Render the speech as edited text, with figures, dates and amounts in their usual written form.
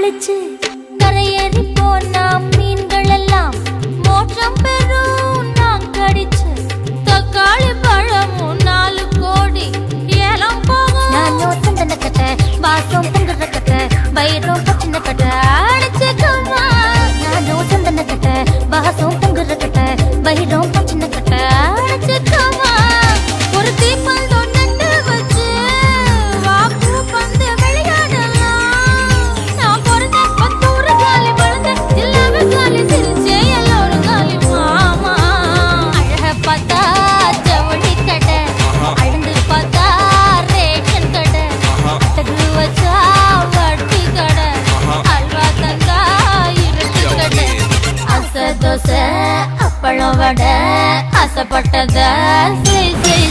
குளிச்சு கரையேறி போனா மீன்கள் எல்லாம் மோட்சம் பெறும் நான் கடிச்சு தக்காளி பழமும் 4 கோடி ஏலம் போகும் நானும் சந்தன கட்ட வாசம் பொங்குற கட்ட வயிறும் பச்சின கட்ட அடிச்சுக்கமா நானும் சந்தன கட்ட வாசம் பொங்குற கட்ட வயிறும் பச்சின கட்ட அடிச்சுக்கமா ஒரு தீப்பல் நட்டு வச்சு வாக்கு பந்து விளையாடலாம் நான் பிறந்த 10 ஊரு காலி வளர்ந்த எல்லாமே காலி சிரிச்சே எல்லோரும் காலி மாமா அழக பார்த்தா ஜவுளி கடை அழுந்து பார்த்தா ரேஷன் கடை அட்டகு வச்சா வட்டி கடை அல்வா தந்தா இருட்டு கடை அசை தோசை அப்பளம் வடை ஆசைப்பட்டத செய்